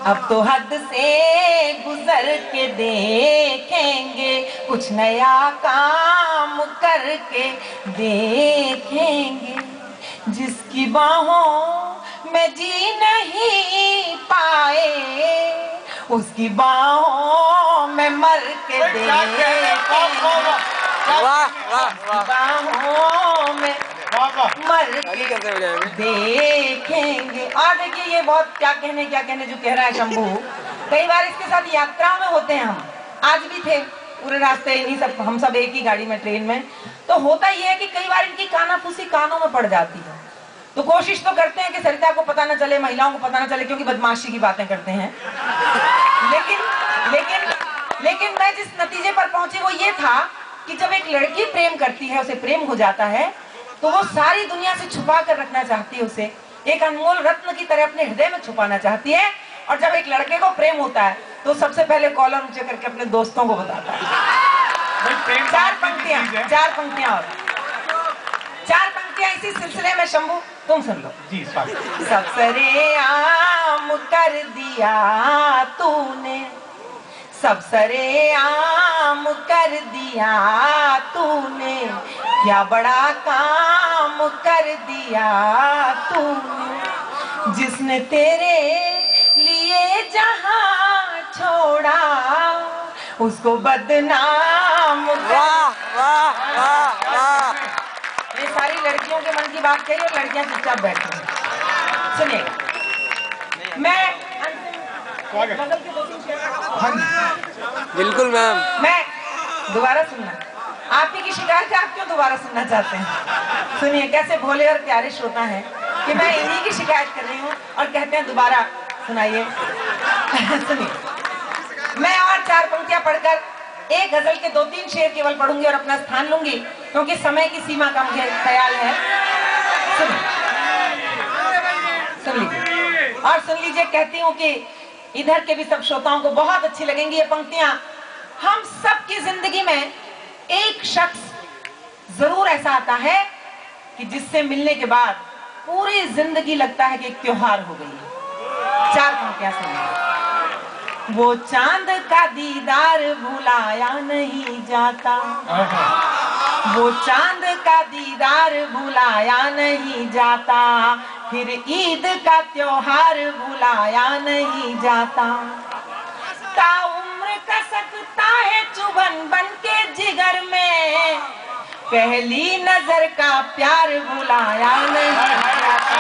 अब तो हद से गुजर के देखेंगे, कुछ नया काम करके देखेंगे। जिसकी बाहों में जी नहीं पाए, उसकी बाहों में मर के देखेंगे। बाहों में मर के देखेंगे। और देखिए ये बहुत क्या कहने जो कह रहा है शंभू। कई बार इसके साथ यात्राओं में होते हैं, हम आज भी थे पूरे रास्ते इन्हीं सब, हम सब एक ही गाड़ी में ट्रेन में। तो होता ये है कि कई बार इनकी कानाफूसी कानों में पड़ जाती है। तो कोशिश तो करते हैं कि सरिता को पता न चले, महिलाओं को पता न चले, क्योंकि बदमाशी की बातें करते हैं। लेकिन मैं जिस नतीजे पर पहुंची वो ये था कि जब एक लड़की प्रेम करती है, उसे प्रेम हो जाता है, तो वो सारी दुनिया से छुपा कर रखना चाहती है, उसे एक अनमोल रत्न की तरह अपने हृदय में छुपाना चाहती है। और जब एक लड़के को प्रेम होता है तो सबसे पहले कॉलर ऊंचे करके अपने दोस्तों को बताता है। चार पंक्तियां इसी सिलसिले में शंभू तुम सुन लो जी। सब सरेआम कर दिया तूने, सब सरेआम कर दिया तूने, क्या बड़ा काम कर दिया तूने। जिसने तेरे लिए जहां छोड़ा, उसको बदनाम। वाह वाह वाह वाह। ये सारी लड़कियों के मन की बात कही और लड़कियां चुपचाप बैठी। सुनिए, मैं बिल्कुल मैम, मैं दोबारा सुनना, आप ही की शिकायत है, आप क्यों दोबारा सुनना चाहते हैं? सुनिए कैसे भोले और प्यारे श्रोता हैं कि मैं इन्हीं की शिकायत कर रही हूँ और कहते हैं दोबारा सुनाइए। सुनिए, मैं और चार पंक्तियां पढ़कर एक गजल के 2-3 शेर केवल पढ़ूंगी और अपना स्थान लूंगी, क्योंकि समय की सीमा का मुझे ख्याल है। सुन लीजिए और सुन लीजिए, कहती हूँ कि इधर के भी सब श्रोताओं को बहुत अच्छी लगेंगी ये पंक्तियां। हम सब की जिंदगी में एक शख्स जरूर ऐसा आता है कि जिससे मिलने के बाद पूरी जिंदगी लगता है कि एक त्योहार हो गई है। चार पंक्तियां सुनिए। वो चांद का दीदार भुलाया नहीं जाता, वो चांद का दीदार भुलाया नहीं जाता, फिर ईद का त्योहार भुलाया नहीं जाता। ताउम्र का सकता है चुभन बन के जिगर में, पहली नजर का प्यार भुलाया नहीं जाता।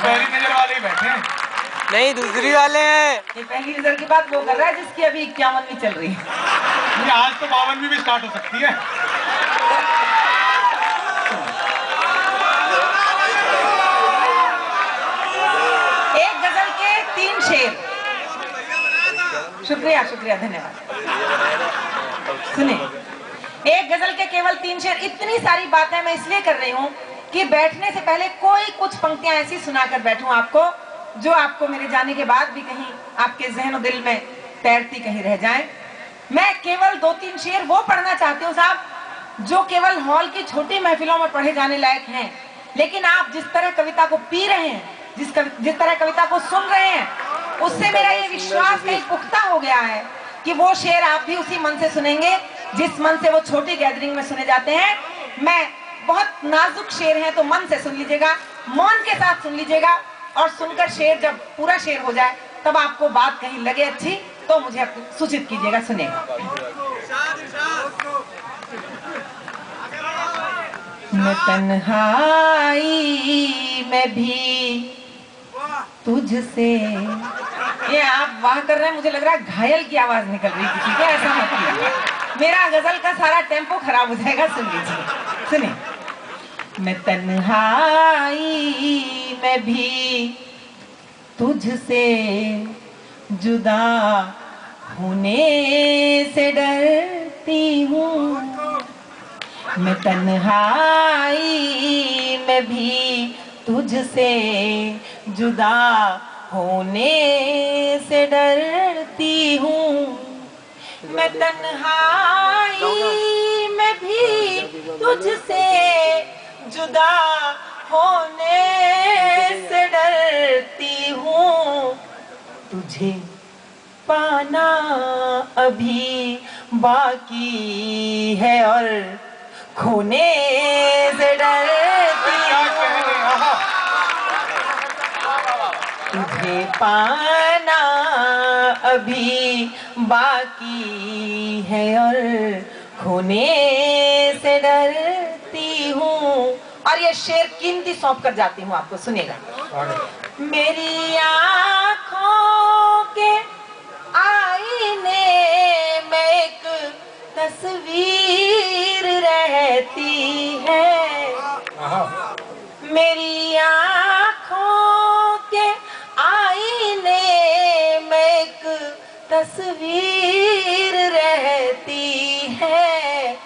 पहली नजर वाले ही बैठे हैं, नहीं दूसरी वाले हैं। ये पहली नजर की बात वो कर रहा है जिसकी अभी 51वीं चल रही है। आज तो 52वीं भी स्टार्ट हो सकती है। एक गजल के 3 शेर। शुक्रिया शुक्रिया धन्यवाद। सुने, एक गजल के केवल 3 शेर। इतनी सारी बातें मैं इसलिए कर रही हूँ कि बैठने से पहले कोई कुछ पंक्तियां ऐसी सुनाकर बैठूं आपको, जो आपको मेरे जाने के बाद भी कहीं आपके जहन और दिल में तैरती कहीं रह जाए। मैं केवल 2-3 शेर वो पढ़ना चाहती हूँ साहब, जो केवल हॉल की छोटी महफिलों में पढ़े जाने लायक हैं, लेकिन आप जिस तरह कविता को पी रहे हैं, जिस तरह कविता को सुन रहे हैं, उससे मेरा ये विश्वास कहीं पुख्ता हो गया है कि वो शेर आप भी उसी मन से सुनेंगे जिस मन से वो छोटी गैदरिंग में सुने जाते हैं। मैं बहुत नाजुक शेर है तो मन से सुन लीजिएगा, मौन के साथ सुन लीजिएगा, और सुनकर शेर जब पूरा शेर हो जाए तब आपको बात कहीं लगे अच्छी तो मुझे सूचित कीजिएगा। सुनिएगा। मैं तन्हाई में भी तुझसे, ये आप वाह कर रहे हैं, मुझे लग रहा है घायल की आवाज निकल रही है किसी के। ऐसा मत कीजिए, मेरा गजल का सारा टेम्पो खराब हो जाएगा। सुन लीजिए, सुनिए। मैं तन्हाई में भी तुझसे जुदा होने से डरती हूँ, मैं तन्हाई में भी तुझसे जुदा होने से डरती हूँ, मैं तन्हाई में भी तुझसे जुदा होने से डर मुझे पाना अभी बाकी है और खोने से डरती हूँ। तुझे पाना अभी बाकी है और खोने से डरती हूँ। और ये शेर कीमती सौंप कर जाती हूँ आपको, सुनेगा। मेरी आँखों के आईने में एक तस्वीर रहती है। मेरी आँखों के आईने में एक तस्वीर रहती है।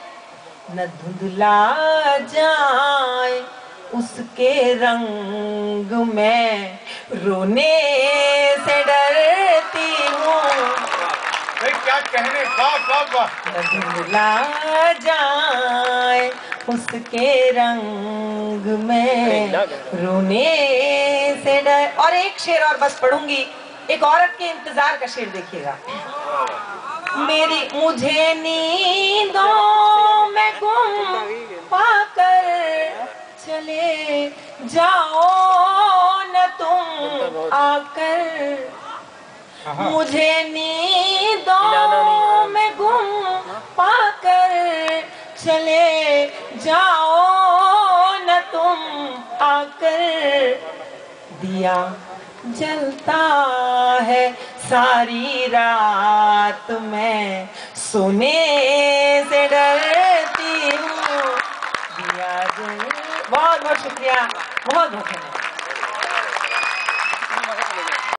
न धुंधला जाए उसके रंग में रोने से डरती हूँ। क्या कहने, न धुंधला जाए उसके रंग में रोने से डर। और एक शेर और बस पढ़ूंगी, एक औरत के इंतजार का शेर देखिएगा। मुझे नींदों में गुम पाकर चले जाओ न तुम आकर। मुझे नींदों में गुम पाकर चले जाओ न तुम आकर। दिया जलता है सारी रात में सोने से डरती हूँ। दिया जल। बहुत बहुत शुक्रिया, बहुत बहुत।